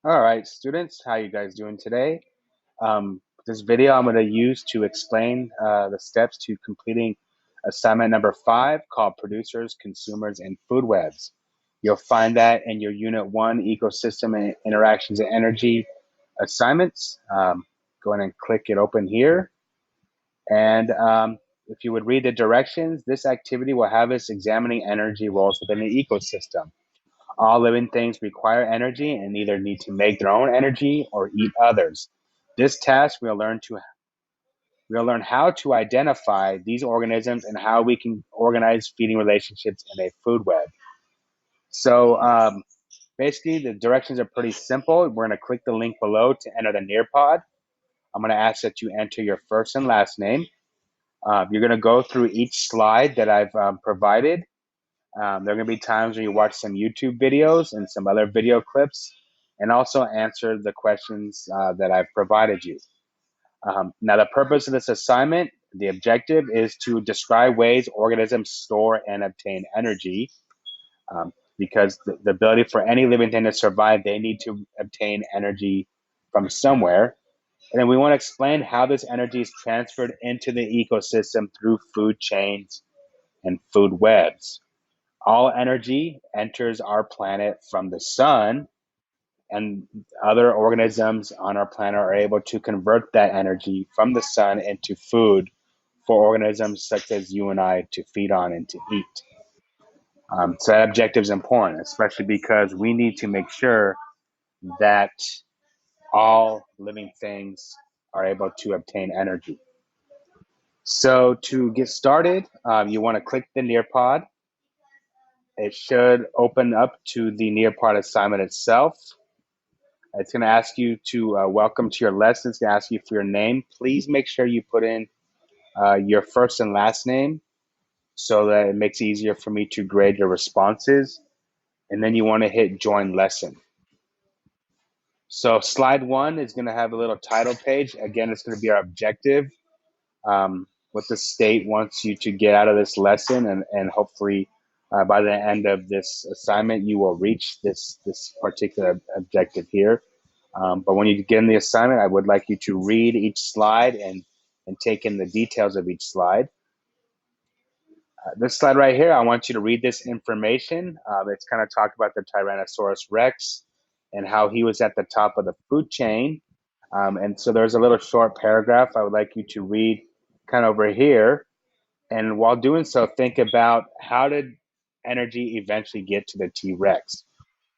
All right, students, how you guys doing today? This video I'm going to use to explain the steps to completing assignment number 5 called Producers, Consumers, and Food Webs. You'll find that in your Unit 1 Ecosystem and Interactions and Energy assignments. Go ahead and click it open here. And if you would read the directions, this activity will have us examining energy roles within the ecosystem. All living things require energy and either need to make their own energy or eat others. This task we'll learn how to identify these organisms and how we can organize feeding relationships in a food web. So basically, the directions are pretty simple. We're going to click the link below to enter the Nearpod. I'm going to ask that you enter your first and last name. You're going to go through each slide that I've provided. There are going to be times when you watch some YouTube videos and some other video clips, and also answer the questions that I've provided you. Now, the purpose of this assignment, the objective is to describe ways organisms store and obtain energy, because the ability for any living thing to survive, they need to obtain energy from somewhere. And then we want to explain how this energy is transferred into the ecosystem through food chains and food webs. All energy enters our planet from the sun, and other organisms on our planet are able to convert that energy from the sun into food for organisms such as you and I to feed on and to eat. So that objective is important, especially because we need to make sure that all living things are able to obtain energy. So to get started, you want to click the Nearpod. It should open up to the Nearpod assignment itself. It's going to ask you to welcome to your lesson. It's going to ask you for your name. Please make sure you put in your first and last name so that it makes it easier for me to grade your responses. And then you want to hit join lesson. So slide 1 is going to have a little title page. Again, it's going to be our objective. What the state wants you to get out of this lesson, and hopefully by the end of this assignment, you will reach this particular objective here. But when you get in the assignment, I would like you to read each slide and take in the details of each slide. This slide right here, I want you to read this information. It's kind of talk about the Tyrannosaurus Rex and how he was at the top of the food chain. And so there's a little short paragraph I would like you to read kind of over here. And while doing so, think about how did energy eventually get to the T-Rex?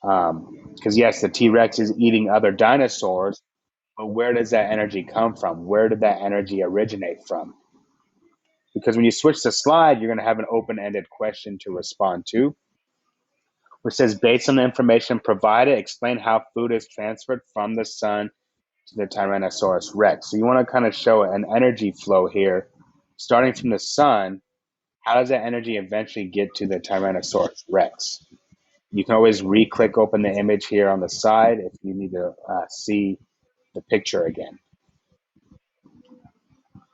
Because yes, the T-Rex is eating other dinosaurs, but where does that energy come from? Where did that energy originate from? Because when you switch the slide, you're going to have an open-ended question to respond to, which says, based on the information provided, explain how food is transferred from the sun to the Tyrannosaurus Rex. So you want to kind of show an energy flow here, starting from the sun. How does that energy eventually get to the Tyrannosaurus Rex? You can always re-click open the image here on the side if you need to see the picture again.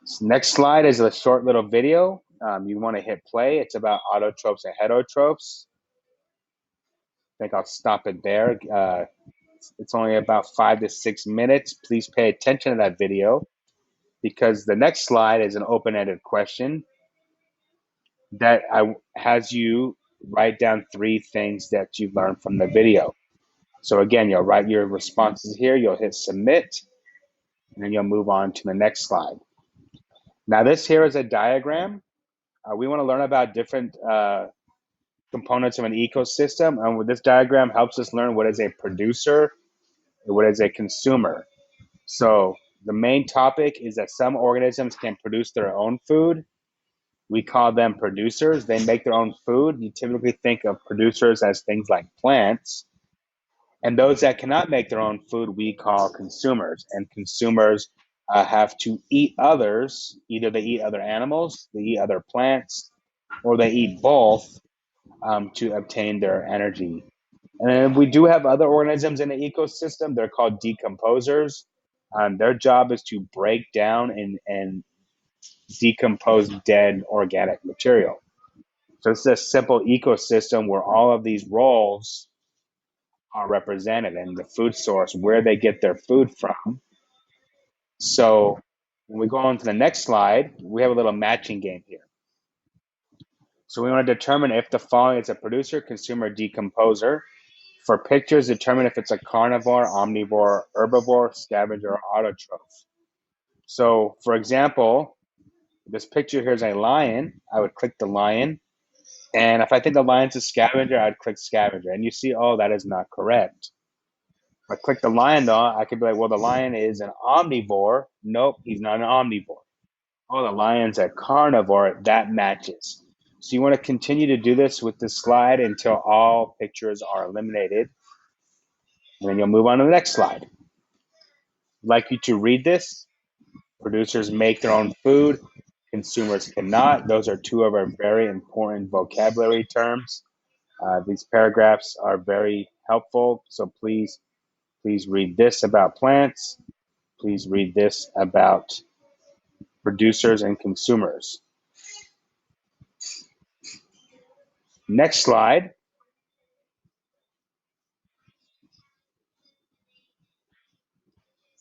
So next slide is a short little video. You want to hit play. It's about autotrophs and heterotrophs. I think I'll stop it there. It's only about 5 to 6 minutes. Please pay attention to that video because the next slide is an open-ended question that has you write down 3 things that you've learned from the video. So again, you'll write your responses here, you'll hit submit, and then you'll move on to the next slide. Now this here is a diagram. We want to learn about different components of an ecosystem, and this diagram helps us learn what is a producer and what is a consumer. So the main topic is that some organisms can produce their own food. We call them producers. They make their own food. You typically think of producers as things like plants. And those that cannot make their own food, we call consumers. And consumers have to eat others. Either they eat other animals, they eat other plants, or they eat both to obtain their energy. And we do have other organisms in the ecosystem. They're called decomposers. Their job is to break down and decompose dead organic material. So it's a simple ecosystem where all of these roles are represented and the food source, where they get their food from. So when we go on to the next slide, we have a little matching game here. So we want to determine if the following is a producer, consumer, decomposer. For pictures, determine if it's a carnivore, omnivore, herbivore, scavenger, or autotroph. So for example, this picture here is a lion. I would click the lion. And if I think the lion's a scavenger, I'd click scavenger. And you see, oh, that is not correct. If I click the lion though, I could be like, well, the lion is an omnivore. Nope, he's not an omnivore. Oh, the lion's a carnivore. That matches. So you want to continue to do this with this slide until all pictures are eliminated. And then you'll move on to the next slide. I'd like you to read this. Producers make their own food. Consumers cannot. Those are two of our very important vocabulary terms. These paragraphs are very helpful. So please read this about plants. Please read this about producers and consumers. Next slide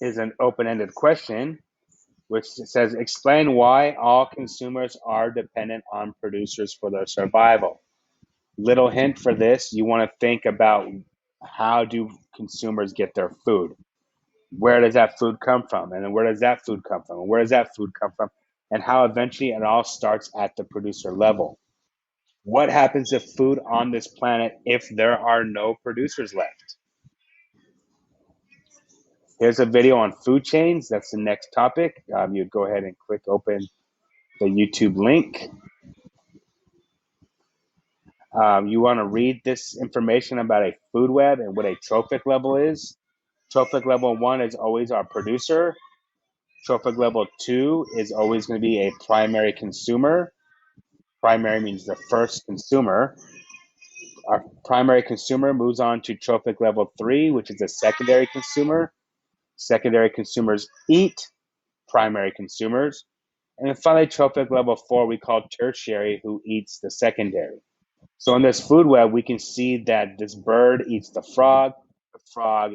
is an open-ended question, which says, explain why all consumers are dependent on producers for their survival. Little hint for this, you want to think about how do consumers get their food? Where does that food come from? And then where does that food come from? And where does that food come from? And how eventually it all starts at the producer level. What happens to food on this planet if there are no producers left? Here's a video on food chains. That's the next topic. You go ahead and click open the YouTube link. You want to read this information about a food web and what a trophic level is. Trophic level 1 is always our producer. Trophic level 2 is always going to be a primary consumer. Primary means the first consumer. Our primary consumer moves on to trophic level 3, which is a secondary consumer. Secondary consumers eat primary consumers. And then finally, trophic level 4, we call tertiary, who eats the secondary. So in this food web, we can see that this bird eats the frog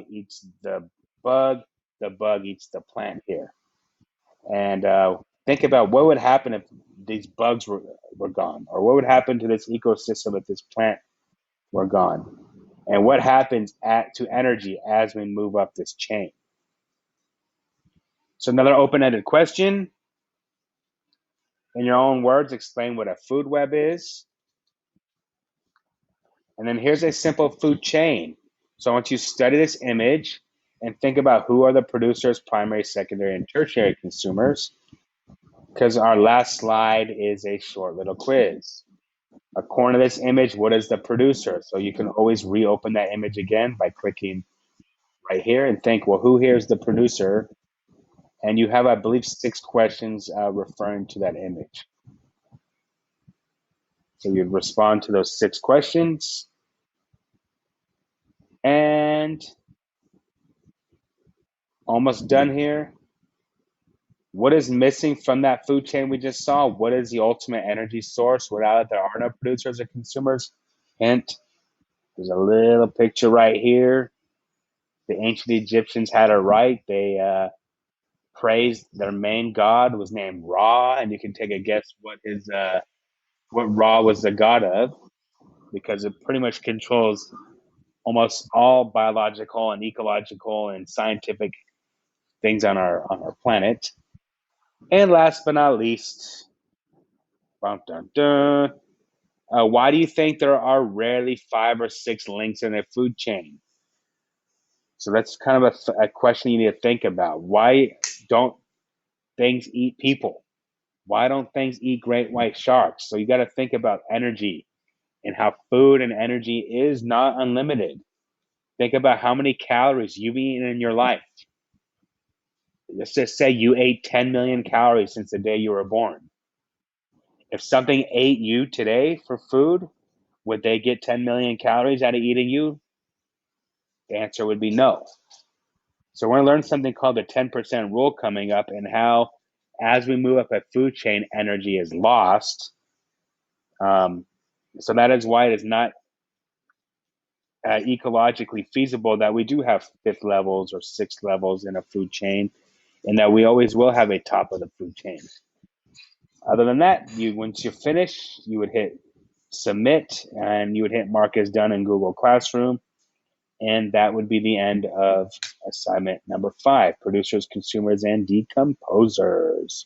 eats the bug eats the plant here. And think about what would happen if these bugs were gone, or what would happen to this ecosystem if this plant were gone, and what happens to energy as we move up this chain. So another open-ended question. In your own words, explain what a food web is. And then here's a simple food chain. So I want you to study this image and think about who are the producers, primary, secondary, and tertiary consumers, because our last slide is a short little quiz. According to this image, what is the producer? So you can always reopen that image again by clicking right here and think, well, who here is the producer? And you have, I believe, 6 questions referring to that image. So you respond to those 6 questions. And almost done here. What is missing from that food chain we just saw? What is the ultimate energy source without it? There are no producers or consumers. Hint, there's a little picture right here. The ancient Egyptians had it right. They praised their main god was named Ra, and you can take a guess what Ra was the god of, because it pretty much controls almost all biological and ecological and scientific things on our planet. And last but not least, dun, dun, dun, why do you think there are rarely 5 or 6 links in a food chain? So that's kind of a question you need to think about. Why don't things eat people? Why don't things eat great white sharks? So you got to think about energy and how food and energy is not unlimited. Think about how many calories you've eaten in your life. Let's just say you ate 10 million calories since the day you were born. If something ate you today for food, would they get 10 million calories out of eating you? The answer would be no. So we're going to learn something called the 10% rule coming up, and how, as we move up a food chain, energy is lost. So that is why it is not ecologically feasible that we do have fifth levels or sixth levels in a food chain, and that we always will have a top of the food chain. Other than that, once you're finished, you would hit submit, and you would hit mark as done in Google Classroom, and that would be the end of assignment number 5, producers, consumers, and decomposers.